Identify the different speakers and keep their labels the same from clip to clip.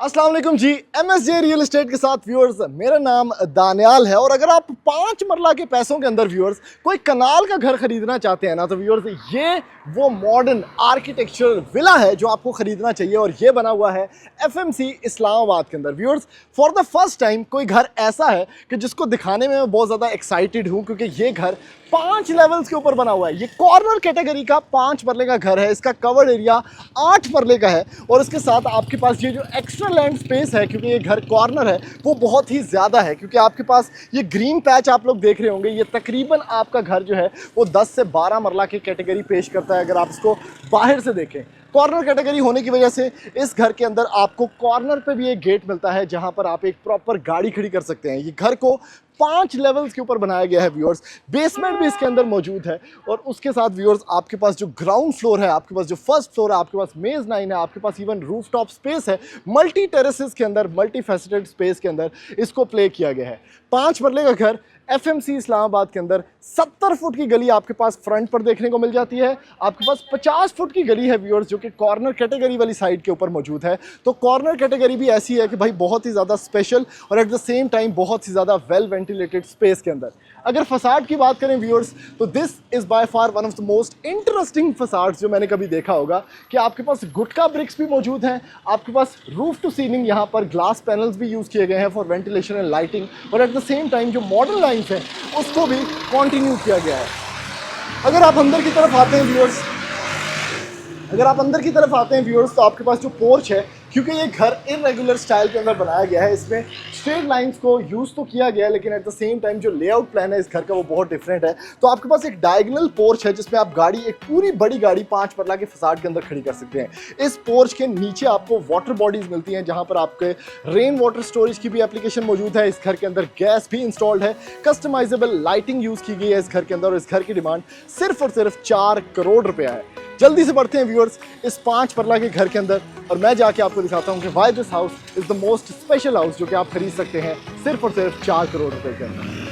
Speaker 1: अस्सलाम वालेकुम जी। MSJ real estate के साथ व्यूअर्स, मेरा नाम दानियाल है और अगर आप 5 मरला के पैसों के अंदर व्यूअर्स कोई कनाल का घर खरीदना चाहते हैं ना, तो व्यूअर्स ये वो मॉडर्न आर्किटेक्चरल विला है जो आपको खरीदना चाहिए और ये बना हुआ है FMC इस्लामाबाद के अंदर। Viewers, for the first time कोई घर ऐसा है कि जिसको दिखाने में मैं बहुत ज़्यादा एक्साइटेड हूँ, क्योंकि ये घर 5 लेवल्स के ऊपर बना हुआ है। ये कॉर्नर कैटेगरी का 5 मरले का घर है। इसका कवर्ड एरिया 8 मरले का है और इसके साथ आपके पास ये जो एक्स्ट्रा लैंड स्पेस है, क्योंकि ये घर कॉर्नर है, वो बहुत ही ज़्यादा है। क्योंकि आपके पास ये ग्रीन पैच आप लोग देख रहे होंगे, ये तकरीबन आपका घर जो है वो 10 से 12 मरला की कैटेगरी पेश करता है अगर आप इसको बाहर से देखें। कॉर्नर कैटेगरी होने की वजह से इस घर के अंदर आपको कॉर्नर पे भी एक गेट मिलता है जहां पर आप एक प्रॉपर गाड़ी खड़ी कर सकते हैं। ये घर को 5 लेवल्स के ऊपर बनाया गया है व्यूअर्स। बेसमेंट भी इसके अंदर मौजूद है और उसके साथ व्यूअर्स आपके पास जो ग्राउंड फ्लोर है, आपके पास जो फर्स्ट फ्लोर है, आपके पास मेज़नाइन है, आपके पास इवन रूफ टॉप स्पेस है, मल्टी टेरेसेस के अंदर, मल्टी फैसेटेड स्पेस के अंदर इसको प्ले किया गया है। 5 मरले का घर FMC इस्लामाबाद के अंदर 70 फुट की गली आपके पास फ्रंट पर देखने को मिल जाती है। आपके पास 50 फुट की गली है व्यूअर्स, जो कि कॉर्नर कैटेगरी वाली साइड के ऊपर मौजूद है। तो कॉर्नर कैटेगरी भी ऐसी है कि भाई बहुत ही ज़्यादा स्पेशल और एट द सेम टाइम बहुत ही ज़्यादा वेल वेंटिलेटेड स्पेस के अंदर। अगर फसाड की बात करें व्यूअर्स, तो this is by far one of the most interesting facades जो मैंने कभी देखा होगा। कि आपके पास गुटका ब्रिक्स भी मौजूद हैं, आपके पास रूफ टू सीलिंग यहाँ पर ग्लास पैनल्स भी यूज़ किए गए हैं फॉर वेंटिलेशन एंड लाइटिंग, और एट द सेम टाइम जो मॉडर्न लाइन्स हैं उसको भी कंटिन्यू किया गया है। अगर आप अंदर की तरफ आते हैं व्यूअर्स, तो आपके पास जो पोर्च है, क्योंकि ये घर इरेगुलर स्टाइल के अंदर बनाया गया है, इसमें स्ट्रेट लाइंस को यूज़ तो किया गया है, लेकिन एट द सेम टाइम जो लेआउट प्लान है इस घर का वो बहुत डिफरेंट है। तो आपके पास एक डायगोनल पोर्च है जिसमें आप गाड़ी, एक पूरी बड़ी गाड़ी 5 मरला के फसाड के अंदर खड़ी कर सकते हैं। इस पोर्च के नीचे आपको वाटर बॉडीज मिलती हैं जहां पर आपके रेन वाटर स्टोरेज की भी एप्लीकेशन मौजूद है। इस घर के अंदर गैस भी इंस्टॉल्ड है, कस्टमाइजेबल लाइटिंग यूज़ की गई है इस घर के अंदर, और इस घर की डिमांड सिर्फ और सिर्फ 4 करोड़ रुपया है। जल्दी से बढ़ते हैं व्यूअर्स इस 5 मरला के घर के अंदर और मैं जाके आपको दिखाता हूँ कि why this house is the most special house जो कि आप खरीद सकते हैं सिर्फ और सिर्फ 4 करोड़ रुपए के अंदर।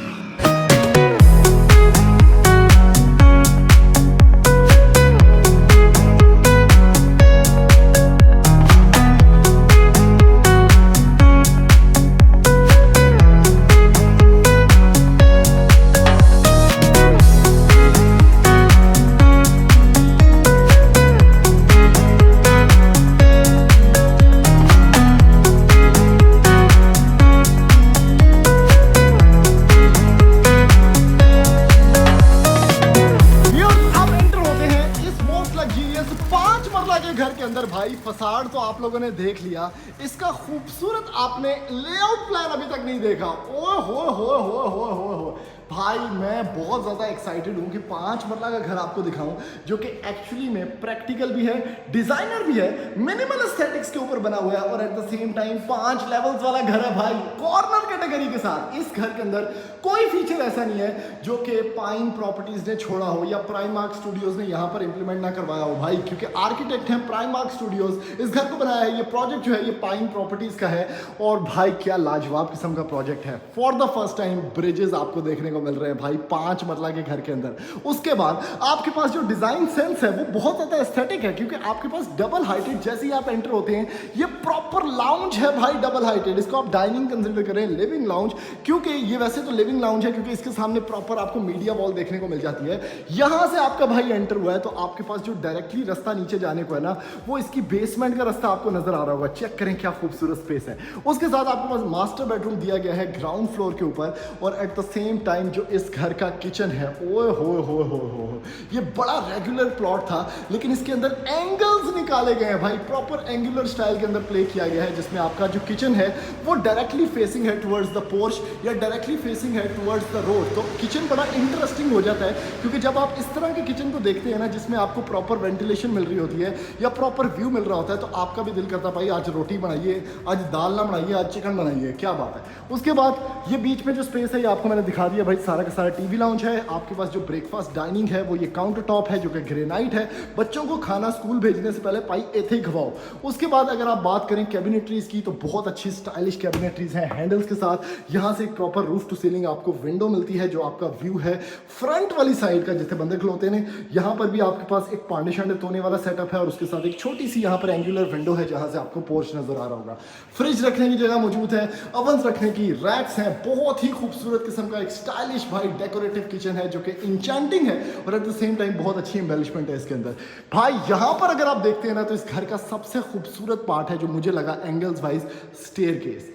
Speaker 1: घर के अंदर भाई फसाड तो आप लोगों ने देख लिया, इसका खूबसूरत आपने लेआउट प्लान अभी तक नहीं देखा। ओए हो भाई, मैं बहुत ज़्यादा एक्साइटेड हूँ कि 5 मरला का घर आपको दिखाऊं जो कि एक्चुअली में प्रैक्टिकल भी है, डिज़ाइनर भी है, मिनिमल एस्थेटिक्स के ऊपर बना हुआ है और at the same time 5 levels वाला घर है भाई, कॉर्नर कैटेगरी के साथ। इस घर के अंदर कोई फीचर ऐसा नहीं है जो कि पाइन प्रॉपर्टीज़ ने छोड़ा हो या प्राइमार्क स्टूडियोज़ ने यहाँ पर इंप्लीमेंट ना करवाया हो भाई, क्योंकि आर्किटेक्ट हैं प्राइमार्क स्टूडियोज़। इस घर को बनाया है, ये प्रोजेक्ट जो है ये पाइन प्रॉपर्टीज़ का है और भाई क्या लाजवाब किस्म का प्रोजेक्ट है। For the first time bridges आपको देखने को मिल रहे हैं भाई 5 मरला के घर के अंदर। उसके बाद आपके पास जो डिजाइन सेंस है वो बहुत ज्यादा एस्थेटिक है, क्योंकि आपके पास डबल हाइटेड, जैसे ही आप एंटर होते हैं ये प्रॉपर लाउंज है भाई, डबल हाइटेड। इसको आप डाइनिंग कंसीडर करें, लिविंग लाउंज, क्योंकि ये वैसे तो लिविंग लाउंज है क्योंकि इसके सामने प्रॉपर आपको मीडिया वॉल देखने को मिल जाती है। यहां से आपका भाई एंटर हुआ है तो आपके पास जो डायरेक्टली रास्ता नीचे जाने को है ना, वो इसकी बेसमेंट का रास्ता आपको नजर आ रहा होगा। चेक करें क्या खूबसूरत स्पेस है। उसके साथ आपके पास मास्टर बेडरूम दिया गया है ग्राउंड फ्लोर के ऊपर, और एट द सेम टाइम जो इस घर का किचन है, ओए हो ये बड़ा रेगुलर प्लॉट था लेकिन इसके अंदर एंगल्स निकाले गए हैं भाई, प्रॉपर एंगुलर स्टाइल के अंदर प्ले किया गया है, जिसमें आपका जो किचन है वो डायरेक्टली फेसिंग है टुवर्ड्स द पोर्च या डायरेक्टली फेसिंग है टुवर्ड्स द रोड। तो किचन बड़ा इंटरेस्टिंग हो जाता है, क्योंकि जब आप इस तरह के किचन को देखते हैं ना जिसमें आपको प्रॉपर वेंटिलेशन मिल रही होती है या प्रॉपर व्यू मिल रहा होता है, तो आपका भी दिल करता है भाई आज रोटी बनाइए, आज दाल ना बनाइए, आज चिकन बनाइए, क्या बात है। उसके बाद ये बीच में जो स्पेस है ये आपको मैंने दिखा दिया भाई, भाई सारा का सारा टीवी लाउंज है। आपके पास जो ब्रेकफास्ट डाइनिंग है वो ये काउंटर टॉप है जो कि ग्रेनाइट है। बच्चों को खाना स्कूल भेजने से पहले पाई एथे ही खवाओ। उसके बाद अगर आप बात करें कैबिनेटरीज की तो बहुत अच्छी स्टाइलिश कैबिनेटरीज हैं हैंडल्स के साथ। यहाँ से एक प्रॉपर रूफ टू सीलिंग आपको विंडो मिलती है जो आपका व्यू है फ्रंट वाली साइड का, जिसे बंदे खिलौते हैं। यहाँ पर भी आपके पास एक पांडे शांडे धोने वाला सेटअप है और उसके साथ एक छोटी सी यहाँ पर एंगुलर विंडो है जहाँ से आपको पोर्च नजर आ रहा होगा। फ्रिज रखने की जगह मौजूद है, ओवन रखने की रैक्स हैं। बहुत ही खूबसूरत किस्म का एक स्टाइलिश भाई डेकोरेटिव किचन है जो कि इंचेंटिंग है और एट द सेम टाइम बहुत अच्छी एम्बेलिशमेंट है इसके अंदर। भाई यहाँ पर अगर आप देखते हैं ना तो इस घर का सबसे खूबसूरत पार्ट है जो मुझे लगा एंगल्स वाइज स्टेयरकेस।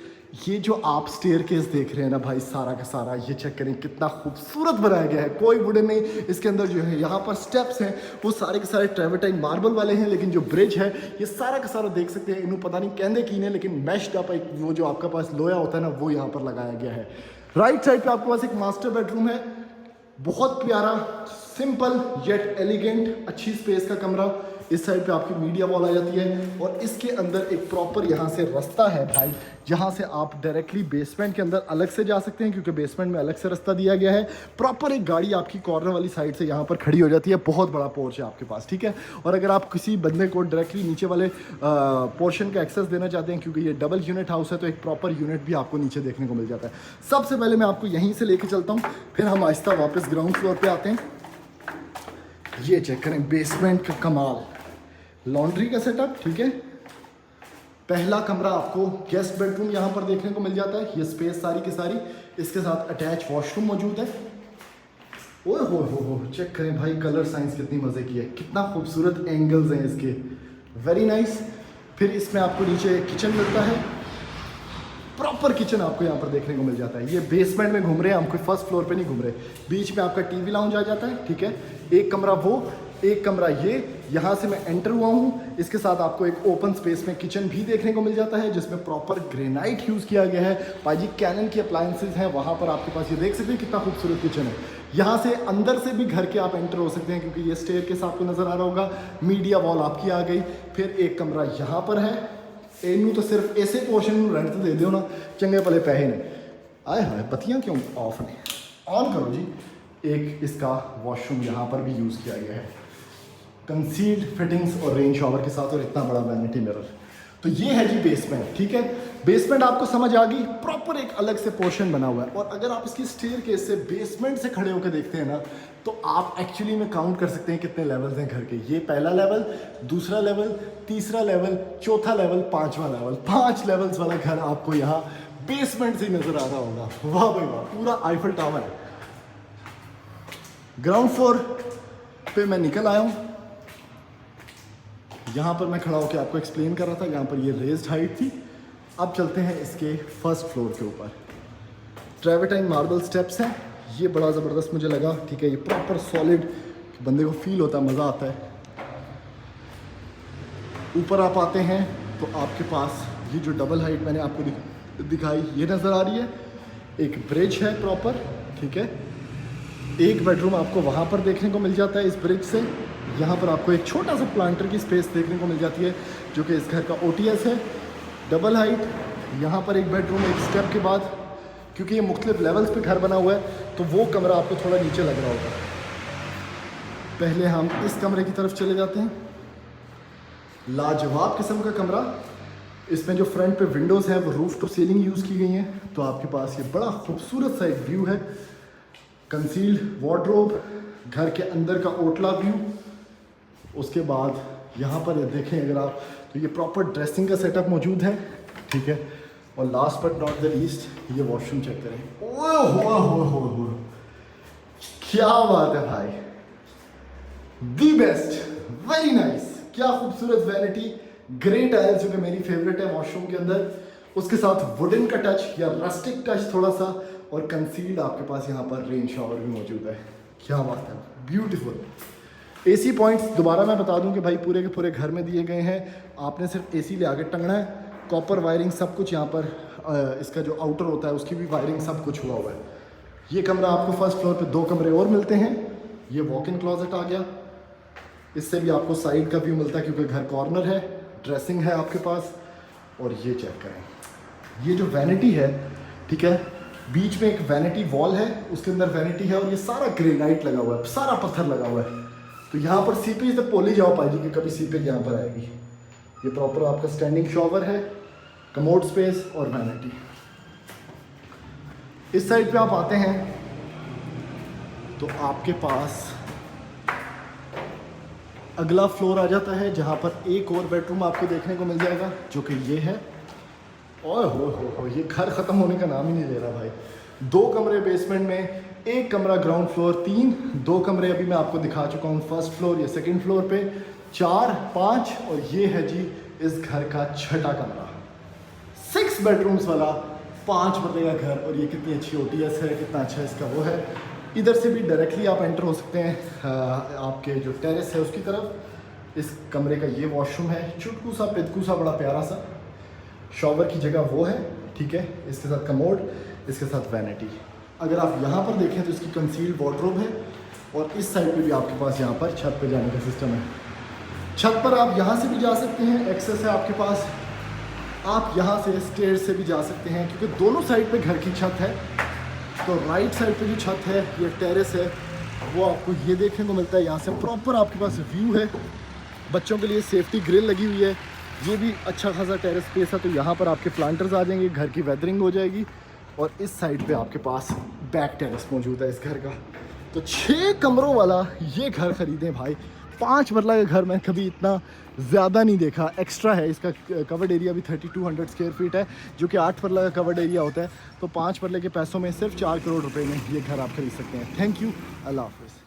Speaker 1: ये जो आप स्टेयरकेस देख रहे हैं ना भाई सारा का सारा, ये चेक करें कितना खूबसूरत बनाया गया है। कोई वुडन नहीं इसके अंदर। जो है यहाँ पर स्टेप्स हैं वो सारे के सारे ट्रेवर्टाइन मार्बल वाले हैं, लेकिन जो ब्रिज है ये सारा का सारा देख सकते हैं इन्हों पता नहीं कहने की ने, लेकिन मैश्ड अप एक वो जो आपका पास लोया होता है ना वो यहाँ पर लगाया गया है। राइट साइड पे आपके पास एक मास्टर बेडरूम है, बहुत प्यारा सिंपल येट एलिगेंट अच्छी स्पेस का कमरा। इस साइड पे आपकी मीडिया वॉल आ जाती है और इसके अंदर एक प्रॉपर यहाँ से रास्ता है भाई, जहाँ से आप डायरेक्टली बेसमेंट के अंदर अलग से जा सकते हैं क्योंकि बेसमेंट में अलग से रास्ता दिया गया है। प्रॉपर एक गाड़ी आपकी कॉर्नर वाली साइड से यहाँ पर खड़ी हो जाती है। बहुत बड़ा पोर्च है आपके पास, ठीक है। और अगर आप किसी बंदे को डायरेक्टली नीचे वाले पोर्शन का एक्सेस देना चाहते हैं क्योंकि ये डबल यूनिट हाउस है तो एक प्रॉपर यूनिट भी आपको नीचे देखने को मिल जाता है। सबसे पहले मैं आपको यहीं से लेके चलता हूँ, फिर हम आहिस्ता वापस ग्राउंड फ्लोर पर आते हैं। ये चेक करें बेसमेंट का कमाल, लॉन्ड्री का सेटअप, ठीक है। पहला कमरा आपको गेस्ट बेडरूम यहाँ पर देखने को मिल जाता है। ये स्पेस सारी की सारी, इसके साथ अटैच वॉशरूम मौजूद है। ओए हो चेक करें भाई कलर साइंस कितनी मज़े की है, कितना खूबसूरत एंगल्स हैं इसके, वेरी नाइस। फिर इसमें आपको नीचे किचन मिलता है, प्रॉपर किचन आपको यहाँ पर देखने को मिल जाता है। ये बेसमेंट में घूम रहे हैं हम, कोई फर्स्ट फ्लोर पे नहीं घूम रहे। बीच में आपका टीवी लाउंज आ जाता है, ठीक है। एक कमरा वो, एक कमरा ये, यहाँ से मैं एंटर हुआ हूँ। इसके साथ आपको एक ओपन स्पेस में किचन भी देखने को मिल जाता है जिसमें प्रॉपर ग्रेनाइट यूज़ किया गया है। भाई कैनन की अप्लायंसेज हैं वहाँ पर आपके पास, ये देख सकते हैं कितना खूबसूरत किचन है। यहाँ से अंदर से भी घर के आप एंटर हो सकते हैं क्योंकि ये स्टेयरकेस आपको नज़र आ रहा होगा। मीडिया वॉल आपकी आ गई। फिर एक कमरा यहाँ पर है, इनू तो सिर्फ ऐसे पोर्शन रेंट दे दो ना, चंगे भले पैसे ने। आए हाय बत्तियाँ क्यों ऑफ ने, ऑन करो जी। एक इसका वॉशरूम यहाँ पर भी यूज़ किया गया है, कंसील्ड फिटिंग्स और रेन शॉवर के साथ, और इतना बड़ा वैनिटी मिरर। तो ये है जी बेसमेंट, ठीक है। बेसमेंट आपको समझ आ गई, प्रॉपर एक अलग से पोर्शन बना हुआ है। और अगर आप इसकी स्टेयरकेस से बेसमेंट से खड़े होकर देखते हैं ना तो आप एक्चुअली में काउंट कर सकते हैं कितने लेवल्स हैं घर के। ये पहला लेवल, दूसरा लेवल, तीसरा लेवल, चौथा लेवल, पांचवा लेवल। 5 लेवल्स वाला घर आपको यहाँ बेसमेंट से ही नजर आ रहा होगा। वाह भाई वाह, पूरा आईफल टावर है। ग्राउंड फ्लोर पे मैं निकल आया हूँ। यहाँ पर मैं खड़ा होकर आपको एक्सप्लेन कर रहा था, यहाँ पर ये रेज्ड हाइट थी। अब चलते हैं इसके फर्स्ट फ्लोर के ऊपर। ट्रेवर्टाइन मार्बल स्टेप्स हैं, ये बड़ा ज़बरदस्त मुझे लगा, ठीक है। ये प्रॉपर सॉलिड, बंदे को फील होता है, मज़ा आता है। ऊपर आप आते हैं तो आपके पास ये जो डबल हाइट मैंने आपको दिखाई ये नज़र आ रही है। एक ब्रिज है प्रॉपर, ठीक है। एक बेडरूम आपको वहाँ पर देखने को मिल जाता है इस ब्रिज से। यहाँ पर आपको एक छोटा सा प्लांटर की स्पेस देखने को मिल जाती है जो कि इस घर का OTS है। डबल हाइट, यहाँ पर एक बेडरूम एक स्टेप के बाद, क्योंकि ये मुख्तलिफ लेवल्स पे घर बना हुआ है तो वो कमरा आपको थोड़ा नीचे लग रहा होगा। पहले हम इस कमरे की तरफ चले जाते हैं। लाजवाब किस्म का कमरा, इसमें जो फ्रंट पे विंडोज़ हैं वो रूफ टू सीलिंग यूज़ की गई हैं। तो आपके पास ये बड़ा खूबसूरत सा एक व्यू है। कंसील्ड वार्डरोब, घर के अंदर का ओटला व्यू। उसके बाद यहाँ पर देखें अगर आप तो ये प्रॉपर ड्रेसिंग का सेटअप मौजूद है, ठीक है। और last but not the least ये वॉशरूम चेक करें। ओह क्या बात है भाई, दी बेस्ट, वेरी नाइस। क्या खूबसूरत वैनिटी, ग्रे टाइल्स जो कि मेरी फेवरेट है वॉशरूम के अंदर, उसके साथ वुडन का टच या रस्टिक टच थोड़ा सा, और कंसील्ड आपके पास यहाँ पर रेन शॉवर भी मौजूद है। क्या बात है, ब्यूटीफुल। AC पॉइंट्स दोबारा मैं बता दूं कि भाई पूरे के पूरे घर में दिए गए हैं। आपने सिर्फ AC ले आके टंगना है। कॉपर वायरिंग सब कुछ यहाँ पर, इसका जो आउटर होता है उसकी भी वायरिंग सब कुछ हुआ हुआ है। ये कमरा आपको फर्स्ट फ्लोर पे 2 कमरे और मिलते हैं। ये वॉक इन क्लॉजेट आ गया, इससे भी आपको साइड का व्यू मिलता है क्योंकि घर कॉर्नर है। ड्रेसिंग है आपके पास, और ये चेक करें, ये जो वैनिटी है, ठीक है, बीच में एक वैनिटी वॉल है, उसके अंदर वैनिटी है और ये सारा ग्रेनाइट लगा हुआ है, सारा पत्थर लगा हुआ है। तो यहाँ पर सीपेज तक पोली जाओ पाएगी कि कभी सीपेज यहाँ पर आएगी। ये प्रॉपर आपका स्टैंडिंग शॉवर है, कमोड स्पेस और वैनिटी। इस साइड पे आप आते हैं तो आपके पास अगला फ्लोर आ जाता है, जहाँ पर एक और बेडरूम आपको देखने को मिल जाएगा जो कि ये है। और हो ये घर ख़त्म होने का नाम ही नहीं ले रहा भाई। 2 कमरे बेसमेंट में, 1 कमरा ग्राउंड फ्लोर, 2 कमरे अभी मैं आपको दिखा चुका हूँ फर्स्ट फ्लोर या सेकंड फ्लोर पे, 4, 5 और ये है जी इस घर का छठा कमरा। 6 बेडरूम्स वाला 5 मरले का घर। और ये कितनी अच्छी OTS है, कितना अच्छा इसका वो है। इधर से भी डायरेक्टली आप एंटर हो सकते हैं आपके जो टेरेस है उसकी तरफ। इस कमरे का ये वॉशरूम है, चुटकू सा पिदकू सा बड़ा प्यारा सा। शॉवर की जगह वो है, ठीक है। इसके साथ कमोड, इसके साथ वैनिटी। अगर आप यहाँ पर देखें तो इसकी कंसील्ड वार्डरोब है। और इस साइड पे भी आपके पास यहाँ पर छत पे जाने का सिस्टम है। छत पर आप यहाँ से भी जा सकते हैं, एक्सेस है आपके पास। आप यहाँ से स्टेयर से भी जा सकते हैं क्योंकि दोनों साइड पे घर की छत है। तो राइट साइड पे जो छत है, ये टेरेस है, वो आपको ये देखने को मिलता है। यहाँ से प्रॉपर आपके पास व्यू है। बच्चों के लिए सेफ्टी ग्रिल लगी हुई है। ये भी अच्छा खासा टेरेस स्पेस है। तो यहाँ पर आपके प्लांटर्स आ जाएंगे, घर की वेदरिंग हो जाएगी। और इस साइड पे आपके पास बैक टेरेस मौजूद है इस घर का। तो 6 कमरों वाला ये घर ख़रीदें भाई। 5 मरला का घर मैं कभी इतना ज़्यादा नहीं देखा। एक्स्ट्रा है, इसका कवर्ड एरिया भी 3200 स्क्वायर फीट है, जो कि 8 मरला का कवर्ड एरिया होता है। तो 5 मरले के पैसों में सिर्फ 4 करोड़ रुपए में ये घर आप खरीद सकते हैं। थैंक यू, अल्लाह हाफ़िज़।